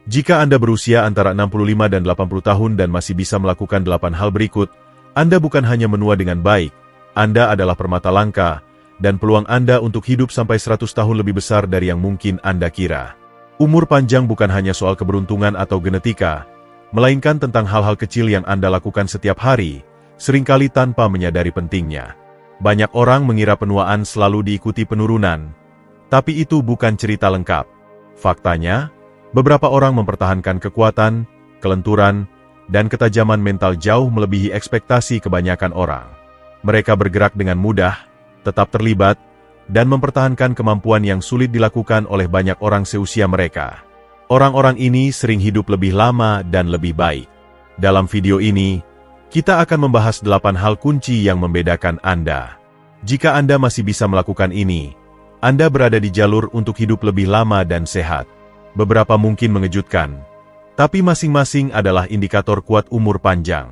Jika Anda berusia antara 65 dan 80 tahun dan masih bisa melakukan 8 hal berikut, Anda bukan hanya menua dengan baik, Anda adalah permata langka, dan peluang Anda untuk hidup sampai 100 tahun lebih besar dari yang mungkin Anda kira. Umur panjang bukan hanya soal keberuntungan atau genetika, melainkan tentang hal-hal kecil yang Anda lakukan setiap hari, seringkali tanpa menyadari pentingnya. Banyak orang mengira penuaan selalu diikuti penurunan, tapi itu bukan cerita lengkap. Faktanya, beberapa orang mempertahankan kekuatan, kelenturan, dan ketajaman mental jauh melebihi ekspektasi kebanyakan orang. Mereka bergerak dengan mudah, tetap terlibat, dan mempertahankan kemampuan yang sulit dilakukan oleh banyak orang seusia mereka. Orang-orang ini sering hidup lebih lama dan lebih baik. Dalam video ini, kita akan membahas 8 hal kunci yang membedakan Anda. Jika Anda masih bisa melakukan ini, Anda berada di jalur untuk hidup lebih lama dan sehat. Beberapa mungkin mengejutkan, tapi masing-masing adalah indikator kuat umur panjang.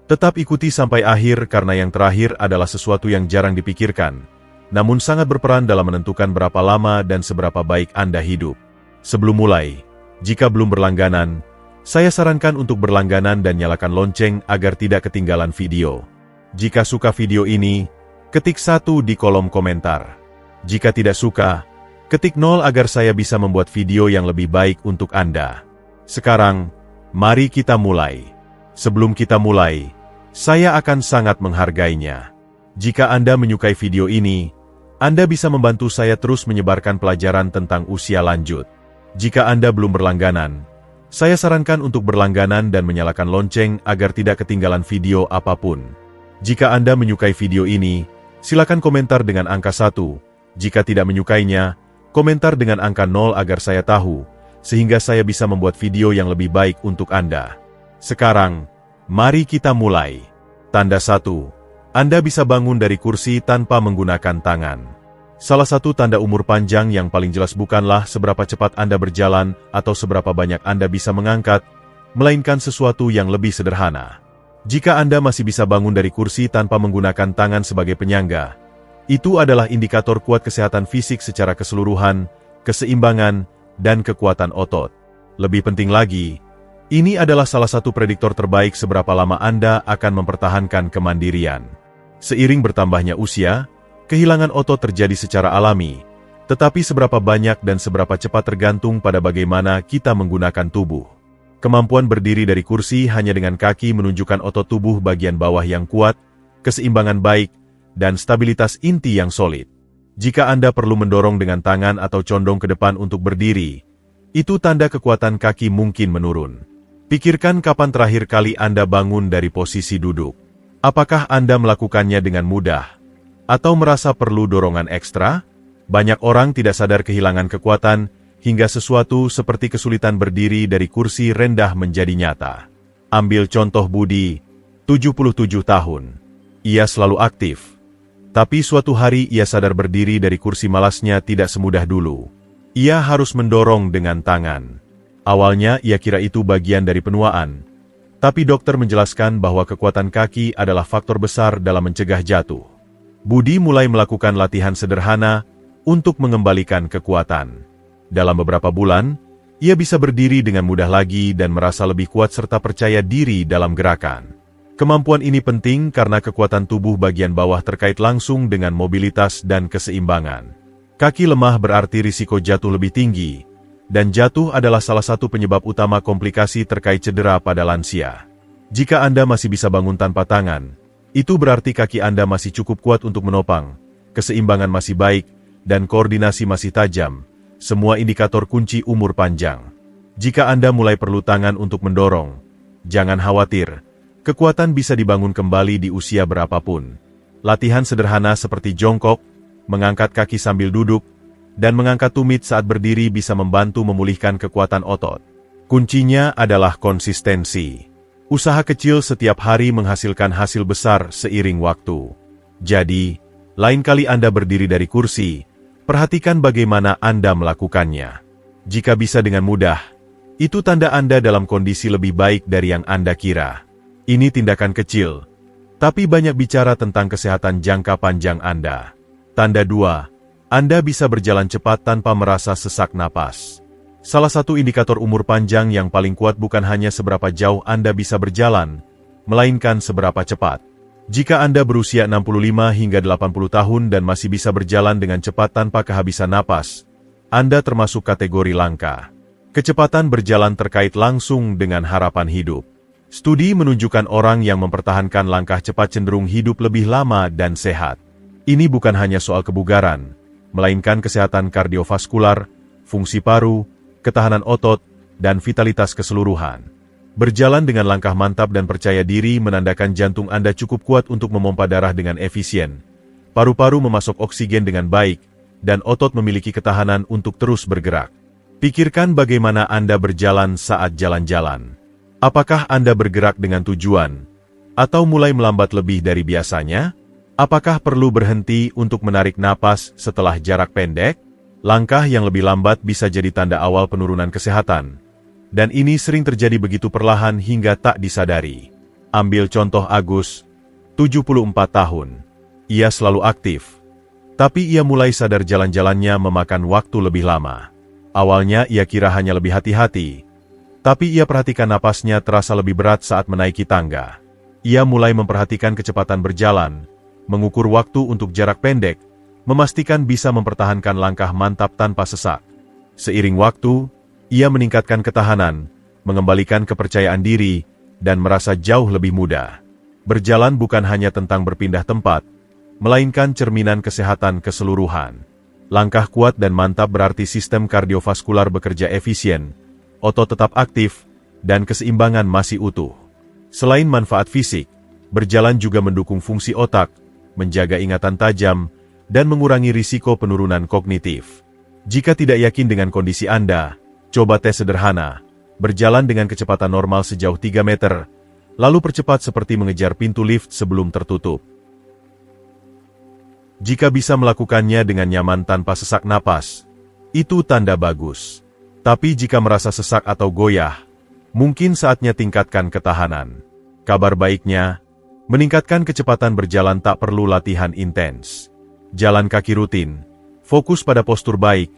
Tetap ikuti sampai akhir karena yang terakhir adalah sesuatu yang jarang dipikirkan, namun sangat berperan dalam menentukan berapa lama dan seberapa baik Anda hidup. Sebelum mulai, jika belum berlangganan, saya sarankan untuk berlangganan dan nyalakan lonceng agar tidak ketinggalan video. Jika suka video ini, ketik 1 di kolom komentar. Jika tidak suka, ketik 0 agar saya bisa membuat video yang lebih baik untuk Anda. Sekarang, mari kita mulai. Sebelum kita mulai, saya akan sangat menghargainya. Jika Anda menyukai video ini, Anda bisa membantu saya terus menyebarkan pelajaran tentang usia lanjut. Jika Anda belum berlangganan, saya sarankan untuk berlangganan dan menyalakan lonceng agar tidak ketinggalan video apapun. Jika Anda menyukai video ini, silakan komentar dengan angka 1. Jika tidak menyukainya, komentar dengan angka 0 agar saya tahu, sehingga saya bisa membuat video yang lebih baik untuk Anda. Sekarang, mari kita mulai. Tanda 1. Anda bisa bangun dari kursi tanpa menggunakan tangan. Salah satu tanda umur panjang yang paling jelas bukanlah seberapa cepat Anda berjalan atau seberapa banyak Anda bisa mengangkat, melainkan sesuatu yang lebih sederhana. Jika Anda masih bisa bangun dari kursi tanpa menggunakan tangan sebagai penyangga, itu adalah indikator kuat kesehatan fisik secara keseluruhan, keseimbangan, dan kekuatan otot. Lebih penting lagi, ini adalah salah satu prediktor terbaik seberapa lama Anda akan mempertahankan kemandirian. Seiring bertambahnya usia, kehilangan otot terjadi secara alami, tetapi seberapa banyak dan seberapa cepat tergantung pada bagaimana kita menggunakan tubuh. Kemampuan berdiri dari kursi hanya dengan kaki menunjukkan otot tubuh bagian bawah yang kuat, keseimbangan baik, dan stabilitas inti yang solid. Jika Anda perlu mendorong dengan tangan atau condong ke depan untuk berdiri, itu tanda kekuatan kaki mungkin menurun. Pikirkan kapan terakhir kali Anda bangun dari posisi duduk. Apakah Anda melakukannya dengan mudah? Atau merasa perlu dorongan ekstra? Banyak orang tidak sadar kehilangan kekuatan, hingga sesuatu seperti kesulitan berdiri dari kursi rendah menjadi nyata. Ambil contoh Budi, 77 tahun. Ia selalu aktif. Tapi suatu hari ia sadar berdiri dari kursi malasnya tidak semudah dulu. Ia harus mendorong dengan tangan. Awalnya ia kira itu bagian dari penuaan. Tapi dokter menjelaskan bahwa kekuatan kaki adalah faktor besar dalam mencegah jatuh. Budi mulai melakukan latihan sederhana untuk mengembalikan kekuatan. Dalam beberapa bulan, ia bisa berdiri dengan mudah lagi dan merasa lebih kuat serta percaya diri dalam gerakan. Kemampuan ini penting karena kekuatan tubuh bagian bawah terkait langsung dengan mobilitas dan keseimbangan. Kaki lemah berarti risiko jatuh lebih tinggi, dan jatuh adalah salah satu penyebab utama komplikasi terkait cedera pada lansia. Jika Anda masih bisa bangun tanpa tangan, itu berarti kaki Anda masih cukup kuat untuk menopang, keseimbangan masih baik, dan koordinasi masih tajam, semua indikator kunci umur panjang. Jika Anda mulai perlu tangan untuk mendorong, jangan khawatir. Kekuatan bisa dibangun kembali di usia berapapun. Latihan sederhana seperti jongkok, mengangkat kaki sambil duduk, dan mengangkat tumit saat berdiri bisa membantu memulihkan kekuatan otot. Kuncinya adalah konsistensi. Usaha kecil setiap hari menghasilkan hasil besar seiring waktu. Jadi, lain kali Anda berdiri dari kursi, perhatikan bagaimana Anda melakukannya. Jika bisa dengan mudah, itu tanda Anda dalam kondisi lebih baik dari yang Anda kira. Ini tindakan kecil, tapi banyak bicara tentang kesehatan jangka panjang Anda. Tanda 2. Anda bisa berjalan cepat tanpa merasa sesak napas. Salah satu indikator umur panjang yang paling kuat bukan hanya seberapa jauh Anda bisa berjalan, melainkan seberapa cepat. Jika Anda berusia 65 hingga 80 tahun dan masih bisa berjalan dengan cepat tanpa kehabisan napas, Anda termasuk kategori langka. Kecepatan berjalan terkait langsung dengan harapan hidup. Studi menunjukkan orang yang mempertahankan langkah cepat cenderung hidup lebih lama dan sehat. Ini bukan hanya soal kebugaran, melainkan kesehatan kardiovaskular, fungsi paru, ketahanan otot, dan vitalitas keseluruhan. Berjalan dengan langkah mantap dan percaya diri menandakan jantung Anda cukup kuat untuk memompa darah dengan efisien, paru-paru memasok oksigen dengan baik, dan otot memiliki ketahanan untuk terus bergerak. Pikirkan bagaimana Anda berjalan saat jalan-jalan. Apakah Anda bergerak dengan tujuan? Atau mulai melambat lebih dari biasanya? Apakah perlu berhenti untuk menarik napas setelah jarak pendek? Langkah yang lebih lambat bisa jadi tanda awal penurunan kesehatan. Dan ini sering terjadi begitu perlahan hingga tak disadari. Ambil contoh Agus, 74 tahun. Ia selalu aktif. Tapi ia mulai sadar jalan-jalannya memakan waktu lebih lama. Awalnya ia kira hanya lebih hati-hati. Tapi ia perhatikan napasnya terasa lebih berat saat menaiki tangga. Ia mulai memperhatikan kecepatan berjalan, mengukur waktu untuk jarak pendek, memastikan bisa mempertahankan langkah mantap tanpa sesak. Seiring waktu, ia meningkatkan ketahanan, mengembalikan kepercayaan diri, dan merasa jauh lebih mudah. Berjalan bukan hanya tentang berpindah tempat, melainkan cerminan kesehatan keseluruhan. Langkah kuat dan mantap berarti sistem kardiovaskular bekerja efisien, otot tetap aktif, dan keseimbangan masih utuh. Selain manfaat fisik, berjalan juga mendukung fungsi otak, menjaga ingatan tajam, dan mengurangi risiko penurunan kognitif. Jika tidak yakin dengan kondisi Anda, coba tes sederhana, berjalan dengan kecepatan normal sejauh 3 meter, lalu percepat seperti mengejar pintu lift sebelum tertutup. Jika bisa melakukannya dengan nyaman tanpa sesak napas, itu tanda bagus. Tapi jika merasa sesak atau goyah, mungkin saatnya tingkatkan ketahanan. Kabar baiknya, meningkatkan kecepatan berjalan tak perlu latihan intens. Jalan kaki rutin, fokus pada postur baik,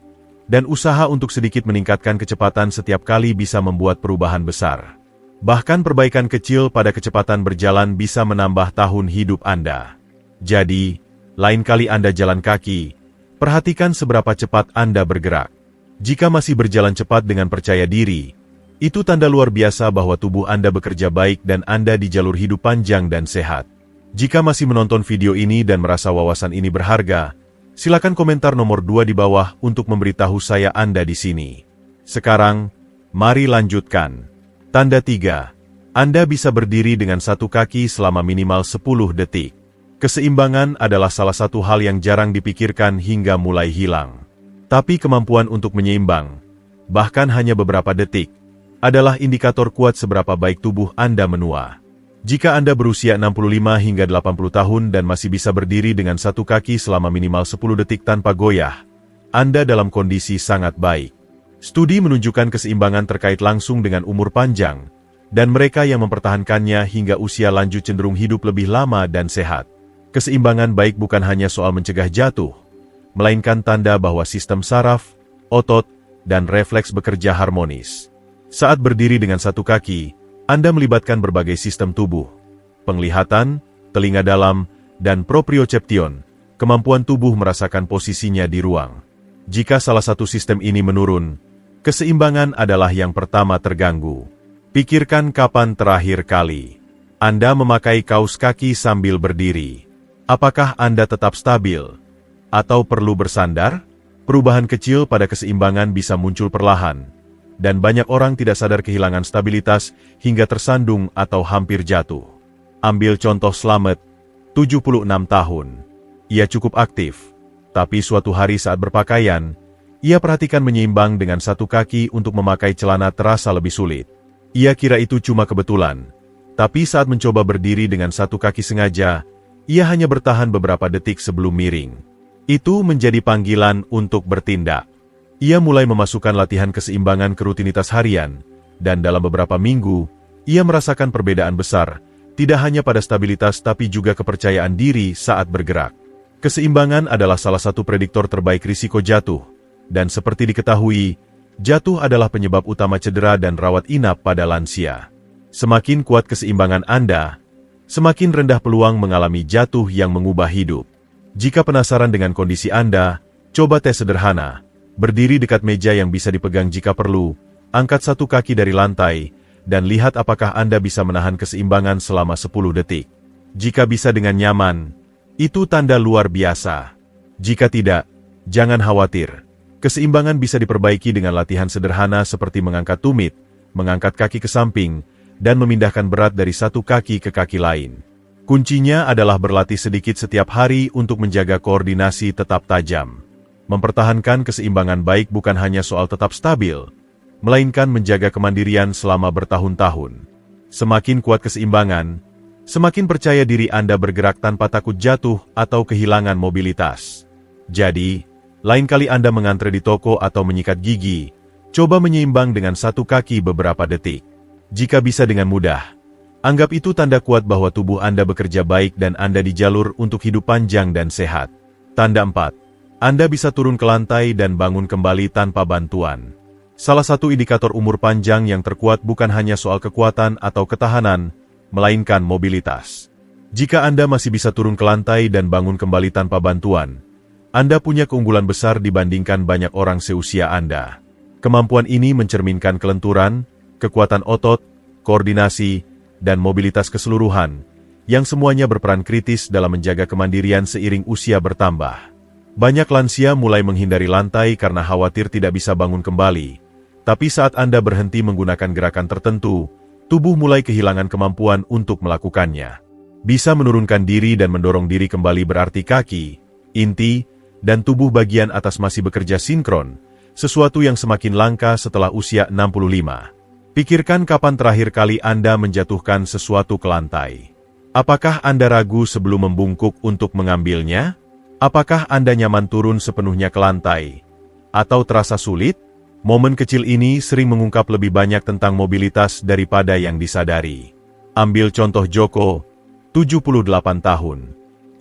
dan usaha untuk sedikit meningkatkan kecepatan setiap kali bisa membuat perubahan besar. Bahkan perbaikan kecil pada kecepatan berjalan bisa menambah tahun hidup Anda. Jadi, lain kali Anda jalan kaki, perhatikan seberapa cepat Anda bergerak. Jika masih berjalan cepat dengan percaya diri, itu tanda luar biasa bahwa tubuh Anda bekerja baik dan Anda di jalur hidup panjang dan sehat. Jika masih menonton video ini dan merasa wawasan ini berharga, silakan komentar nomor 2 di bawah untuk memberitahu saya Anda di sini. Sekarang, mari lanjutkan. Tanda 3. Anda bisa berdiri dengan satu kaki selama minimal 10 detik. Keseimbangan adalah salah satu hal yang jarang dipikirkan hingga mulai hilang. Tapi kemampuan untuk menyeimbang, bahkan hanya beberapa detik, adalah indikator kuat seberapa baik tubuh Anda menua. Jika Anda berusia 65 hingga 80 tahun dan masih bisa berdiri dengan satu kaki selama minimal 10 detik tanpa goyah, Anda dalam kondisi sangat baik. Studi menunjukkan keseimbangan terkait langsung dengan umur panjang, dan mereka yang mempertahankannya hingga usia lanjut cenderung hidup lebih lama dan sehat. Keseimbangan baik bukan hanya soal mencegah jatuh, melainkan tanda bahwa sistem saraf, otot, dan refleks bekerja harmonis. Saat berdiri dengan satu kaki, Anda melibatkan berbagai sistem tubuh, penglihatan, telinga dalam, dan proprioception, kemampuan tubuh merasakan posisinya di ruang. Jika salah satu sistem ini menurun, keseimbangan adalah yang pertama terganggu. Pikirkan kapan terakhir kali Anda memakai kaos kaki sambil berdiri. Apakah Anda tetap stabil? Atau perlu bersandar? Perubahan kecil pada keseimbangan bisa muncul perlahan, dan banyak orang tidak sadar kehilangan stabilitas hingga tersandung atau hampir jatuh. Ambil contoh Slamet, 76 tahun. Ia cukup aktif, tapi suatu hari saat berpakaian, ia perhatikan menyeimbang dengan satu kaki untuk memakai celana terasa lebih sulit. Ia kira itu cuma kebetulan, tapi saat mencoba berdiri dengan satu kaki sengaja, ia hanya bertahan beberapa detik sebelum miring. Itu menjadi panggilan untuk bertindak. Ia mulai memasukkan latihan keseimbangan ke rutinitas harian, dan dalam beberapa minggu, ia merasakan perbedaan besar, tidak hanya pada stabilitas tapi juga kepercayaan diri saat bergerak. Keseimbangan adalah salah satu prediktor terbaik risiko jatuh, dan seperti diketahui, Jatuh adalah penyebab utama cedera dan rawat inap pada lansia. Semakin kuat keseimbangan Anda, semakin rendah peluang mengalami jatuh yang mengubah hidup. Jika penasaran dengan kondisi Anda, coba tes sederhana. Berdiri dekat meja yang bisa dipegang jika perlu, angkat satu kaki dari lantai, dan lihat apakah Anda bisa menahan keseimbangan selama 10 detik. Jika bisa dengan nyaman, itu tanda luar biasa. Jika tidak, jangan khawatir. Keseimbangan bisa diperbaiki dengan latihan sederhana seperti mengangkat tumit, mengangkat kaki ke samping, dan memindahkan berat dari satu kaki ke kaki lain. Kuncinya adalah berlatih sedikit setiap hari untuk menjaga koordinasi tetap tajam. Mempertahankan keseimbangan baik bukan hanya soal tetap stabil, melainkan menjaga kemandirian selama bertahun-tahun. Semakin kuat keseimbangan, semakin percaya diri Anda bergerak tanpa takut jatuh atau kehilangan mobilitas. Jadi, lain kali Anda mengantre di toko atau menyikat gigi, coba menyeimbang dengan satu kaki beberapa detik. Jika bisa dengan mudah, anggap itu tanda kuat bahwa tubuh Anda bekerja baik dan Anda di jalur untuk hidup panjang dan sehat. Tanda 4. Anda bisa turun ke lantai dan bangun kembali tanpa bantuan. Salah satu indikator umur panjang yang terkuat bukan hanya soal kekuatan atau ketahanan, melainkan mobilitas. Jika Anda masih bisa turun ke lantai dan bangun kembali tanpa bantuan, Anda punya keunggulan besar dibandingkan banyak orang seusia Anda. Kemampuan ini mencerminkan kelenturan, kekuatan otot, koordinasi, dan mobilitas keseluruhan, yang semuanya berperan kritis dalam menjaga kemandirian seiring usia bertambah. Banyak lansia mulai menghindari lantai karena khawatir tidak bisa bangun kembali. Tapi saat Anda berhenti menggunakan gerakan tertentu, tubuh mulai kehilangan kemampuan untuk melakukannya. Bisa menurunkan diri dan mendorong diri kembali berarti kaki, inti, dan tubuh bagian atas masih bekerja sinkron, sesuatu yang semakin langka setelah usia 65. Pikirkan kapan terakhir kali Anda menjatuhkan sesuatu ke lantai. Apakah Anda ragu sebelum membungkuk untuk mengambilnya? Apakah Anda nyaman turun sepenuhnya ke lantai? Atau terasa sulit? Momen kecil ini sering mengungkap lebih banyak tentang mobilitas daripada yang disadari. Ambil contoh Joko, 78 tahun.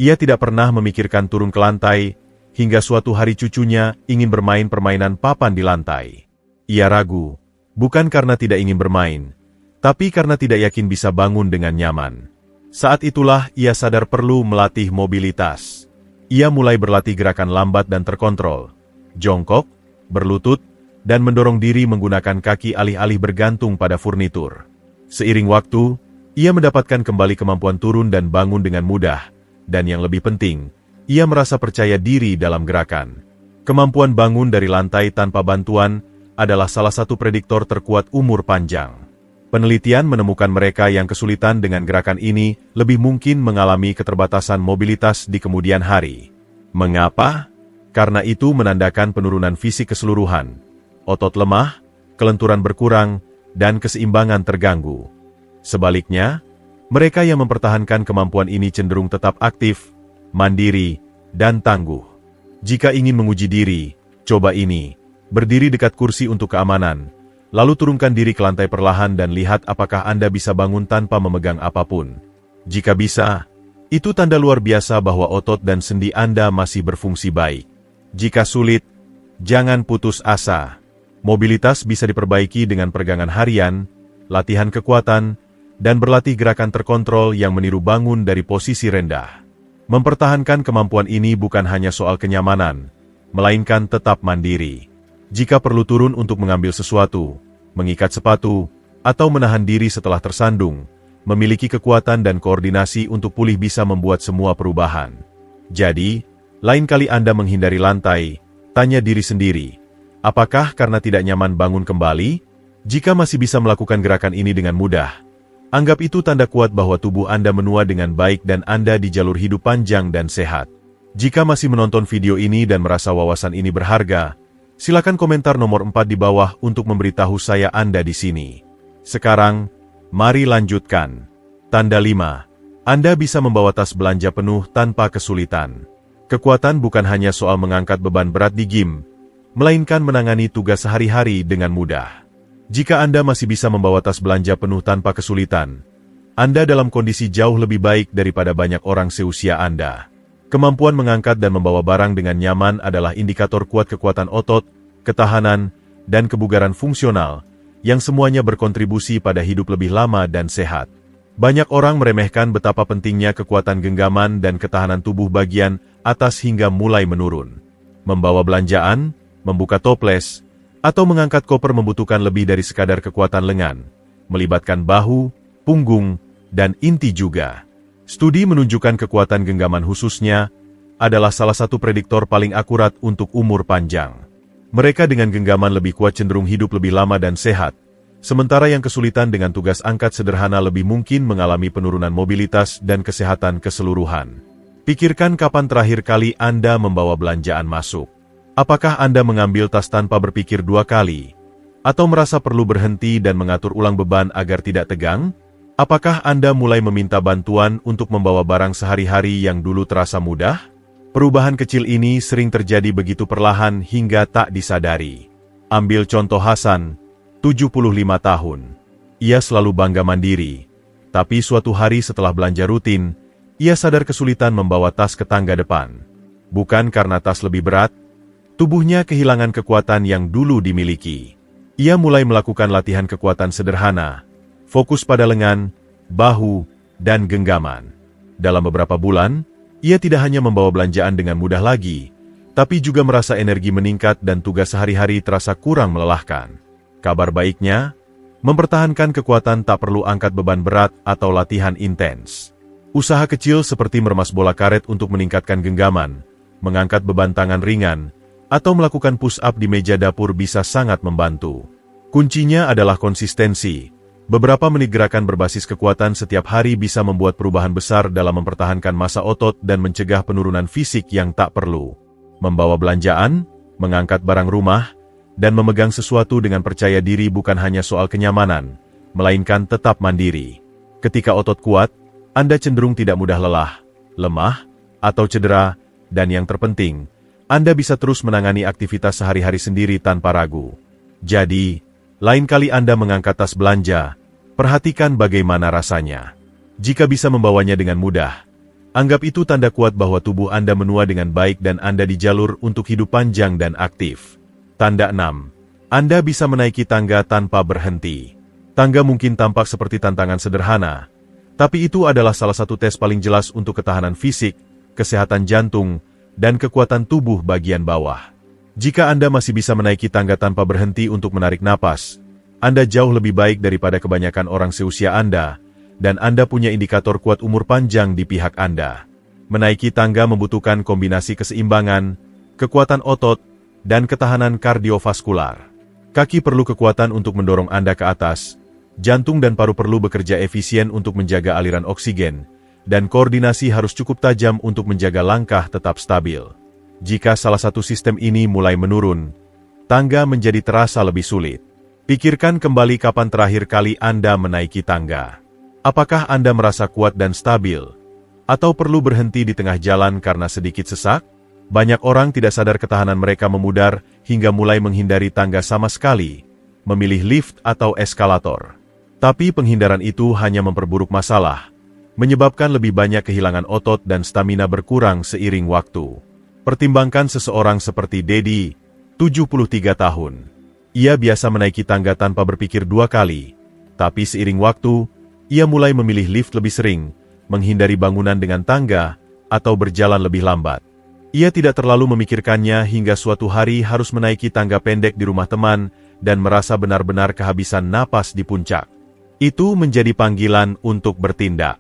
Ia tidak pernah memikirkan turun ke lantai, hingga suatu hari cucunya ingin bermain permainan papan di lantai. Ia ragu, bukan karena tidak ingin bermain, tapi karena tidak yakin bisa bangun dengan nyaman. Saat itulah ia sadar perlu melatih mobilitas. Ia mulai berlatih gerakan lambat dan terkontrol, jongkok, berlutut, dan mendorong diri menggunakan kaki alih-alih bergantung pada furnitur. Seiring waktu, ia mendapatkan kembali kemampuan turun dan bangun dengan mudah, dan yang lebih penting, ia merasa percaya diri dalam gerakan. Kemampuan bangun dari lantai tanpa bantuan adalah salah satu prediktor terkuat umur panjang. Penelitian menemukan mereka yang kesulitan dengan gerakan ini lebih mungkin mengalami keterbatasan mobilitas di kemudian hari. Mengapa? Karena itu menandakan penurunan fisik keseluruhan. Otot lemah, kelenturan berkurang, dan keseimbangan terganggu. Sebaliknya, mereka yang mempertahankan kemampuan ini cenderung tetap aktif, mandiri, dan tangguh. Jika ingin menguji diri, coba ini. Berdiri dekat kursi untuk keamanan. Lalu turunkan diri ke lantai perlahan dan lihat apakah Anda bisa bangun tanpa memegang apapun. Jika bisa, itu tanda luar biasa bahwa otot dan sendi Anda masih berfungsi baik. Jika sulit, jangan putus asa. Mobilitas bisa diperbaiki dengan peregangan harian, latihan kekuatan, dan berlatih gerakan terkontrol yang meniru bangun dari posisi rendah. Mempertahankan kemampuan ini bukan hanya soal kenyamanan, melainkan tetap mandiri. Jika perlu turun untuk mengambil sesuatu, mengikat sepatu, atau menahan diri setelah tersandung, memiliki kekuatan dan koordinasi untuk pulih bisa membuat semua perubahan. Jadi, lain kali Anda menghindari lantai, tanya diri sendiri, apakah karena tidak nyaman bangun kembali? Jika masih bisa melakukan gerakan ini dengan mudah, anggap itu tanda kuat bahwa tubuh Anda menua dengan baik dan Anda di jalur hidup panjang dan sehat. Jika masih menonton video ini dan merasa wawasan ini berharga, silakan komentar nomor 4 di bawah untuk memberitahu saya Anda di sini. Sekarang, mari lanjutkan. Tanda 5. Anda bisa membawa tas belanja penuh tanpa kesulitan. Kekuatan bukan hanya soal mengangkat beban berat di gym, melainkan menangani tugas sehari-hari dengan mudah. Jika Anda masih bisa membawa tas belanja penuh tanpa kesulitan, Anda dalam kondisi jauh lebih baik daripada banyak orang seusia Anda. Kemampuan mengangkat dan membawa barang dengan nyaman adalah indikator kuat kekuatan otot, ketahanan, dan kebugaran fungsional, yang semuanya berkontribusi pada hidup lebih lama dan sehat. Banyak orang meremehkan betapa pentingnya kekuatan genggaman dan ketahanan tubuh bagian atas hingga mulai menurun. Membawa belanjaan, membuka toples, atau mengangkat koper membutuhkan lebih dari sekadar kekuatan lengan, melibatkan bahu, punggung, dan inti juga. Studi menunjukkan kekuatan genggaman khususnya adalah salah satu prediktor paling akurat untuk umur panjang. Mereka dengan genggaman lebih kuat cenderung hidup lebih lama dan sehat, sementara yang kesulitan dengan tugas angkat sederhana lebih mungkin mengalami penurunan mobilitas dan kesehatan keseluruhan. Pikirkan kapan terakhir kali Anda membawa belanjaan masuk. Apakah Anda mengambil tas tanpa berpikir dua kali? Atau merasa perlu berhenti dan mengatur ulang beban agar tidak tegang? Apakah Anda mulai meminta bantuan untuk membawa barang sehari-hari yang dulu terasa mudah? Perubahan kecil ini sering terjadi begitu perlahan hingga tak disadari. Ambil contoh Hasan, 75 tahun. Ia selalu bangga mandiri. Tapi suatu hari setelah belanja rutin, ia sadar kesulitan membawa tas ke tangga depan. Bukan karena tas lebih berat, tubuhnya kehilangan kekuatan yang dulu dimiliki. Ia mulai melakukan latihan kekuatan sederhana, fokus pada lengan, bahu, dan genggaman. Dalam beberapa bulan, ia tidak hanya membawa belanjaan dengan mudah lagi, tapi juga merasa energi meningkat dan tugas sehari-hari terasa kurang melelahkan. Kabar baiknya, mempertahankan kekuatan tak perlu angkat beban berat atau latihan intens. Usaha kecil seperti meremas bola karet untuk meningkatkan genggaman, mengangkat beban tangan ringan, atau melakukan push-up di meja dapur bisa sangat membantu. Kuncinya adalah konsistensi. Beberapa menit gerakan berbasis kekuatan setiap hari bisa membuat perubahan besar dalam mempertahankan massa otot dan mencegah penurunan fisik yang tak perlu. Membawa belanjaan, mengangkat barang rumah, dan memegang sesuatu dengan percaya diri bukan hanya soal kenyamanan, melainkan tetap mandiri. Ketika otot kuat, Anda cenderung tidak mudah lelah, lemah, atau cedera, dan yang terpenting, Anda bisa terus menangani aktivitas sehari-hari sendiri tanpa ragu. Jadi, lain kali Anda mengangkat tas belanja, perhatikan bagaimana rasanya. Jika bisa membawanya dengan mudah, anggap itu tanda kuat bahwa tubuh Anda menua dengan baik dan Anda di jalur untuk hidup panjang dan aktif. Tanda 6. Anda bisa menaiki tangga tanpa berhenti. Tangga mungkin tampak seperti tantangan sederhana, tapi itu adalah salah satu tes paling jelas untuk ketahanan fisik, kesehatan jantung, dan kekuatan tubuh bagian bawah. Jika Anda masih bisa menaiki tangga tanpa berhenti untuk menarik napas, Anda jauh lebih baik daripada kebanyakan orang seusia Anda, dan Anda punya indikator kuat umur panjang di pihak Anda. Menaiki tangga membutuhkan kombinasi keseimbangan, kekuatan otot, dan ketahanan kardiovaskular. Kaki perlu kekuatan untuk mendorong Anda ke atas, jantung dan paru perlu bekerja efisien untuk menjaga aliran oksigen, dan koordinasi harus cukup tajam untuk menjaga langkah tetap stabil. Jika salah satu sistem ini mulai menurun, tangga menjadi terasa lebih sulit. Pikirkan kembali kapan terakhir kali Anda menaiki tangga. Apakah Anda merasa kuat dan stabil? Atau perlu berhenti di tengah jalan karena sedikit sesak? Banyak orang tidak sadar ketahanan mereka memudar hingga mulai menghindari tangga sama sekali, memilih lift atau eskalator. Tapi penghindaran itu hanya memperburuk masalah, menyebabkan lebih banyak kehilangan otot dan stamina berkurang seiring waktu. Pertimbangkan seseorang seperti Dedi, 73 tahun. Ia biasa menaiki tangga tanpa berpikir dua kali, tapi seiring waktu, ia mulai memilih lift lebih sering, menghindari bangunan dengan tangga, atau berjalan lebih lambat. Ia tidak terlalu memikirkannya hingga suatu hari harus menaiki tangga pendek di rumah teman dan merasa benar-benar kehabisan napas di puncak. Itu menjadi panggilan untuk bertindak.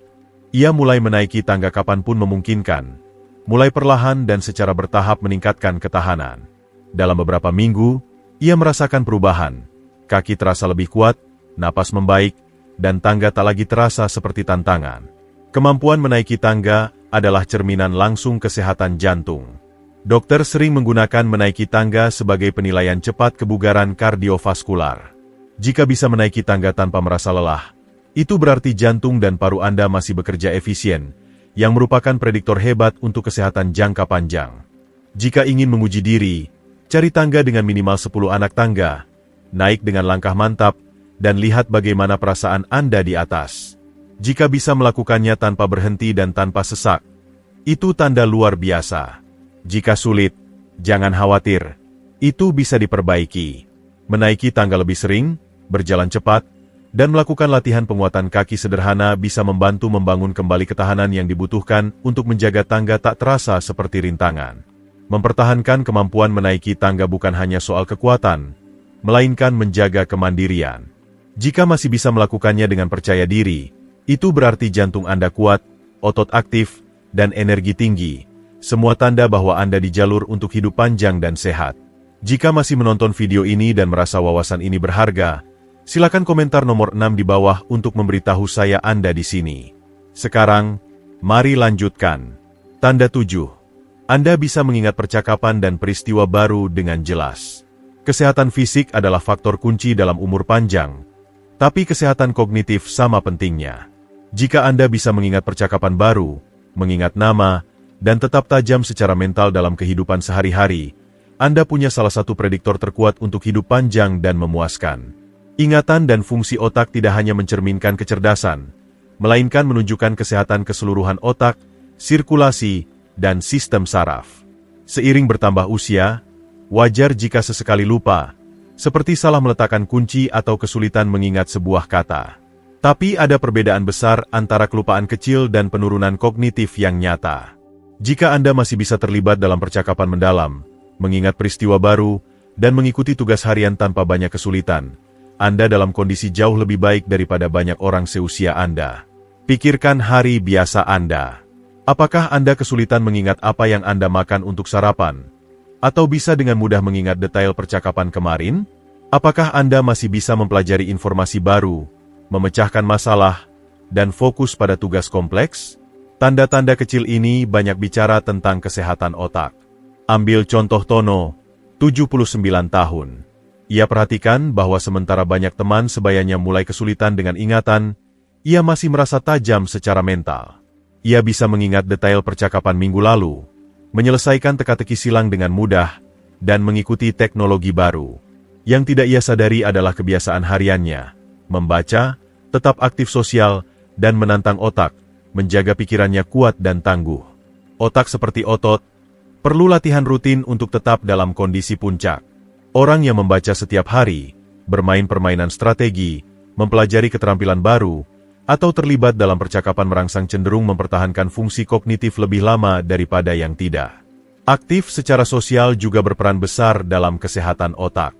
Ia mulai menaiki tangga kapanpun memungkinkan, mulai perlahan dan secara bertahap meningkatkan ketahanan. Dalam beberapa minggu, ia merasakan perubahan. Kaki terasa lebih kuat, napas membaik, dan tangga tak lagi terasa seperti tantangan. Kemampuan menaiki tangga adalah cerminan langsung kesehatan jantung. Dokter sering menggunakan menaiki tangga sebagai penilaian cepat kebugaran kardiovaskular. Jika bisa menaiki tangga tanpa merasa lelah, itu berarti jantung dan paru Anda masih bekerja efisien, yang merupakan prediktor hebat untuk kesehatan jangka panjang. Jika ingin menguji diri, cari tangga dengan minimal 10 anak tangga, naik dengan langkah mantap, dan lihat bagaimana perasaan Anda di atas. Jika bisa melakukannya tanpa berhenti dan tanpa sesak, itu tanda luar biasa. Jika sulit, jangan khawatir, itu bisa diperbaiki. Menaiki tangga lebih sering, berjalan cepat, dan melakukan latihan penguatan kaki sederhana bisa membantu membangun kembali ketahanan yang dibutuhkan untuk menjaga tangga tak terasa seperti rintangan. Mempertahankan kemampuan menaiki tangga bukan hanya soal kekuatan, melainkan menjaga kemandirian. Jika masih bisa melakukannya dengan percaya diri, itu berarti jantung Anda kuat, otot aktif, dan energi tinggi. Semua tanda bahwa Anda di jalur untuk hidup panjang dan sehat. Jika masih menonton video ini dan merasa wawasan ini berharga, silakan komentar nomor 6 di bawah untuk memberitahu saya Anda di sini. Sekarang, mari lanjutkan. Tanda 7. Anda bisa mengingat percakapan dan peristiwa baru dengan jelas. Kesehatan fisik adalah faktor kunci dalam umur panjang, tapi kesehatan kognitif sama pentingnya. Jika Anda bisa mengingat percakapan baru, mengingat nama, dan tetap tajam secara mental dalam kehidupan sehari-hari, Anda punya salah satu prediktor terkuat untuk hidup panjang dan memuaskan. Ingatan dan fungsi otak tidak hanya mencerminkan kecerdasan, melainkan menunjukkan kesehatan keseluruhan otak, sirkulasi, dan sistem saraf. Seiring bertambah usia, wajar jika sesekali lupa, seperti salah meletakkan kunci atau kesulitan mengingat sebuah kata. Tapi ada perbedaan besar antara kelupaan kecil dan penurunan kognitif yang nyata. Jika Anda masih bisa terlibat dalam percakapan mendalam, mengingat peristiwa baru, dan mengikuti tugas harian tanpa banyak kesulitan, Anda dalam kondisi jauh lebih baik daripada banyak orang seusia Anda. Pikirkan hari biasa Anda. Apakah Anda kesulitan mengingat apa yang Anda makan untuk sarapan? Atau bisa dengan mudah mengingat detail percakapan kemarin? Apakah Anda masih bisa mempelajari informasi baru, memecahkan masalah, dan fokus pada tugas kompleks? Tanda-tanda kecil ini banyak bicara tentang kesehatan otak. Ambil contoh Tono, 79 tahun. Ia perhatikan bahwa sementara banyak teman sebayanya mulai kesulitan dengan ingatan, ia masih merasa tajam secara mental. Ia bisa mengingat detail percakapan minggu lalu, menyelesaikan teka-teki silang dengan mudah, dan mengikuti teknologi baru. Yang tidak ia sadari adalah kebiasaan hariannya, membaca, tetap aktif sosial, dan menantang otak, menjaga pikirannya kuat dan tangguh. Otak seperti otot, perlu latihan rutin untuk tetap dalam kondisi puncak. Orang yang membaca setiap hari, bermain permainan strategi, mempelajari keterampilan baru, atau terlibat dalam percakapan merangsang cenderung mempertahankan fungsi kognitif lebih lama daripada yang tidak. Aktif secara sosial juga berperan besar dalam kesehatan otak.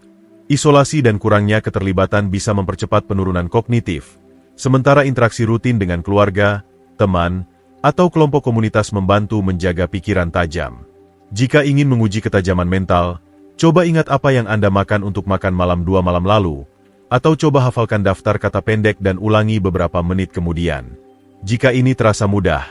Isolasi dan kurangnya keterlibatan bisa mempercepat penurunan kognitif, sementara interaksi rutin dengan keluarga, teman, atau kelompok komunitas membantu menjaga pikiran tajam. Jika ingin menguji ketajaman mental, coba ingat apa yang Anda makan untuk makan malam 2 malam lalu, atau coba hafalkan daftar kata pendek dan ulangi beberapa menit kemudian. Jika ini terasa mudah,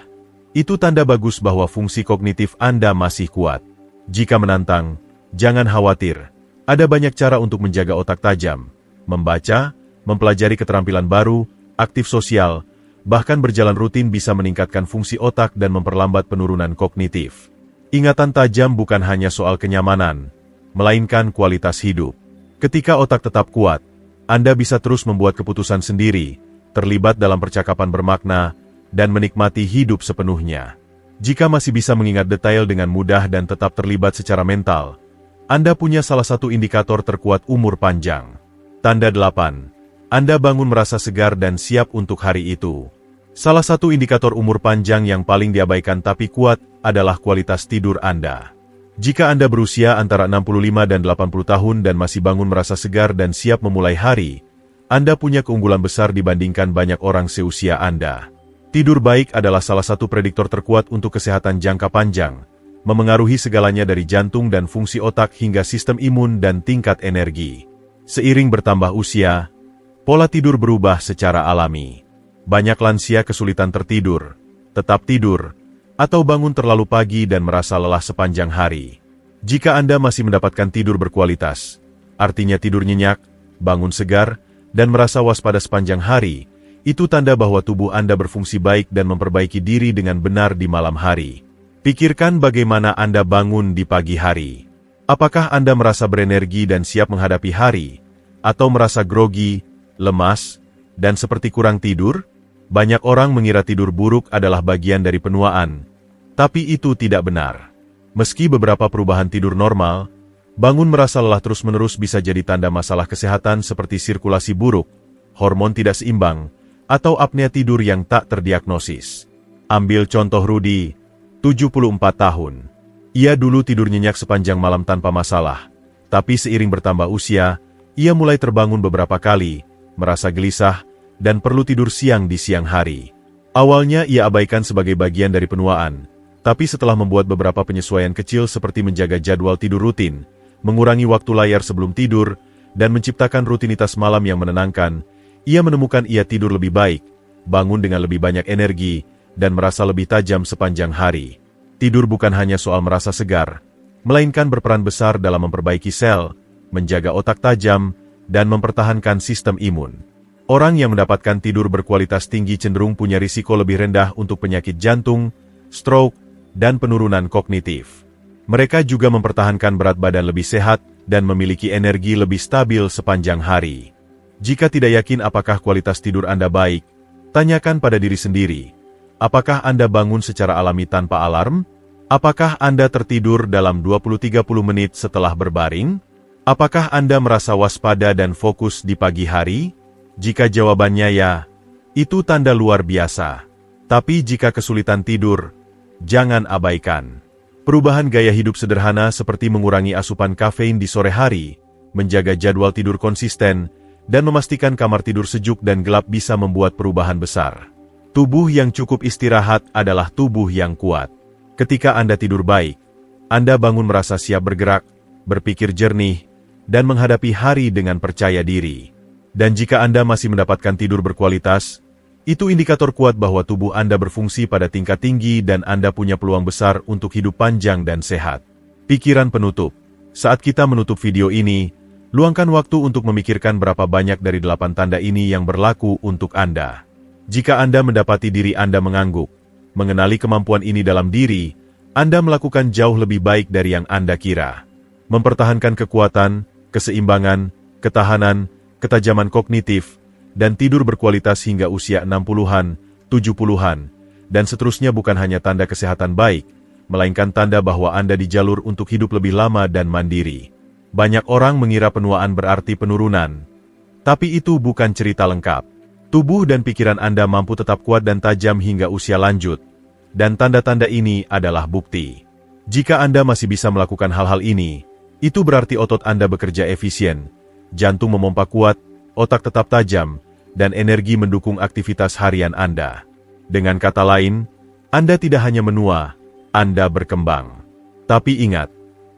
itu tanda bagus bahwa fungsi kognitif Anda masih kuat. Jika menantang, jangan khawatir. Ada banyak cara untuk menjaga otak tajam, membaca, mempelajari keterampilan baru, aktif sosial, bahkan berjalan rutin bisa meningkatkan fungsi otak dan memperlambat penurunan kognitif. Ingatan tajam bukan hanya soal kenyamanan, melainkan kualitas hidup. Ketika otak tetap kuat, Anda bisa terus membuat keputusan sendiri, terlibat dalam percakapan bermakna, dan menikmati hidup sepenuhnya. Jika masih bisa mengingat detail dengan mudah dan tetap terlibat secara mental, Anda punya salah satu indikator terkuat umur panjang. Tanda 8. Anda bangun merasa segar dan siap untuk hari itu. Salah satu indikator umur panjang yang paling diabaikan tapi kuat adalah kualitas tidur Anda. Jika Anda berusia antara 65 dan 80 tahun dan masih bangun merasa segar dan siap memulai hari, Anda punya keunggulan besar dibandingkan banyak orang seusia Anda. Tidur baik adalah salah satu prediktor terkuat untuk kesehatan jangka panjang, memengaruhi segalanya dari jantung dan fungsi otak hingga sistem imun dan tingkat energi. Seiring bertambah usia, pola tidur berubah secara alami. Banyak lansia kesulitan tertidur, tetap tidur, atau bangun terlalu pagi dan merasa lelah sepanjang hari. Jika Anda masih mendapatkan tidur berkualitas, artinya tidur nyenyak, bangun segar, dan merasa waspada sepanjang hari, itu tanda bahwa tubuh Anda berfungsi baik dan memperbaiki diri dengan benar di malam hari. Pikirkan bagaimana Anda bangun di pagi hari. Apakah Anda merasa berenergi dan siap menghadapi hari, atau merasa grogi, lemas, dan seperti kurang tidur? Banyak orang mengira tidur buruk adalah bagian dari penuaan, tapi itu tidak benar. Meski beberapa perubahan tidur normal, Bangun merasa lelah terus-menerus bisa jadi tanda masalah kesehatan seperti sirkulasi buruk, hormon tidak seimbang, atau apnea tidur yang tak terdiagnosis. Ambil contoh Rudy, 74 tahun. Ia dulu tidur nyenyak sepanjang malam tanpa masalah. Tapi seiring bertambah usia, ia mulai terbangun beberapa kali, merasa gelisah, dan perlu tidur siang di siang hari. Awalnya ia abaikan sebagai bagian dari penuaan, tapi setelah membuat beberapa penyesuaian kecil seperti menjaga jadwal tidur rutin, mengurangi waktu layar sebelum tidur, dan menciptakan rutinitas malam yang menenangkan, ia menemukan ia tidur lebih baik, bangun dengan lebih banyak energi, dan merasa lebih tajam sepanjang hari. Tidur bukan hanya soal merasa segar, melainkan berperan besar dalam memperbaiki sel, menjaga otak tajam, dan mempertahankan sistem imun. Orang yang mendapatkan tidur berkualitas tinggi cenderung punya risiko lebih rendah untuk penyakit jantung, stroke, dan penurunan kognitif. Mereka juga mempertahankan berat badan lebih sehat dan memiliki energi lebih stabil sepanjang hari. Jika tidak yakin apakah kualitas tidur Anda baik, tanyakan pada diri sendiri. Apakah Anda bangun secara alami tanpa alarm? Apakah Anda tertidur dalam 20-30 menit setelah berbaring? Apakah Anda merasa waspada dan fokus di pagi hari? Jika jawabannya ya, itu tanda luar biasa. Tapi jika kesulitan tidur, jangan abaikan. Perubahan gaya hidup sederhana seperti mengurangi asupan kafein di sore hari, menjaga jadwal tidur konsisten, dan memastikan kamar tidur sejuk dan gelap bisa membuat perubahan besar. Tubuh yang cukup istirahat adalah tubuh yang kuat. Ketika Anda tidur baik, Anda bangun merasa siap bergerak, berpikir jernih, dan menghadapi hari dengan percaya diri. Dan jika Anda masih mendapatkan tidur berkualitas, itu indikator kuat bahwa tubuh Anda berfungsi pada tingkat tinggi dan Anda punya peluang besar untuk hidup panjang dan sehat. Pikiran penutup. Saat kita menutup video ini, luangkan waktu untuk memikirkan berapa banyak dari 8 tanda ini yang berlaku untuk Anda. Jika Anda mendapati diri Anda mengangguk, mengenali kemampuan ini dalam diri, Anda melakukan jauh lebih baik dari yang Anda kira. Mempertahankan kekuatan, keseimbangan, ketahanan, ketajaman kognitif, dan tidur berkualitas hingga usia 60-an, 70-an, dan seterusnya bukan hanya tanda kesehatan baik, melainkan tanda bahwa Anda di jalur untuk hidup lebih lama dan mandiri. Banyak orang mengira penuaan berarti penurunan. Tapi itu bukan cerita lengkap. Tubuh dan pikiran Anda mampu tetap kuat dan tajam hingga usia lanjut. Dan tanda-tanda ini adalah bukti. Jika Anda masih bisa melakukan hal-hal ini, itu berarti otot Anda bekerja efisien, jantung memompa kuat, otak tetap tajam, dan energi mendukung aktivitas harian Anda. Dengan kata lain, Anda tidak hanya menua, Anda berkembang. Tapi ingat,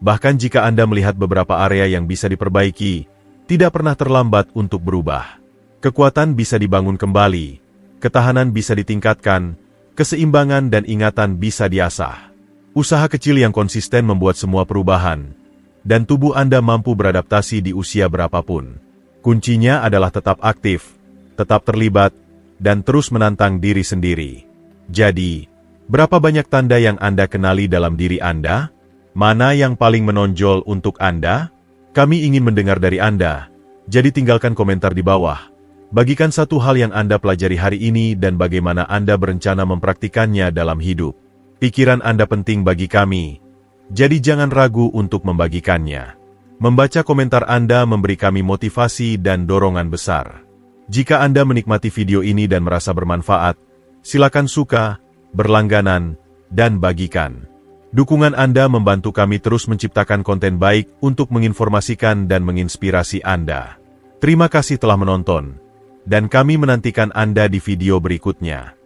bahkan jika Anda melihat beberapa area yang bisa diperbaiki, tidak pernah terlambat untuk berubah. Kekuatan bisa dibangun kembali, ketahanan bisa ditingkatkan, keseimbangan dan ingatan bisa diasah. Usaha kecil yang konsisten membuat semua perubahan, dan tubuh Anda mampu beradaptasi di usia berapapun. Kuncinya adalah tetap aktif, tetap terlibat, dan terus menantang diri sendiri. Jadi, berapa banyak tanda yang Anda kenali dalam diri Anda? Mana yang paling menonjol untuk Anda? Kami ingin mendengar dari Anda, jadi tinggalkan komentar di bawah. Bagikan satu hal yang Anda pelajari hari ini dan bagaimana Anda berencana mempraktikannya dalam hidup. Pikiran Anda penting bagi kami, jadi jangan ragu untuk membagikannya. Membaca komentar Anda memberi kami motivasi dan dorongan besar. Jika Anda menikmati video ini dan merasa bermanfaat, silakan suka, berlangganan, dan bagikan. Dukungan Anda membantu kami terus menciptakan konten baik untuk menginformasikan dan menginspirasi Anda. Terima kasih telah menonton, dan kami menantikan Anda di video berikutnya.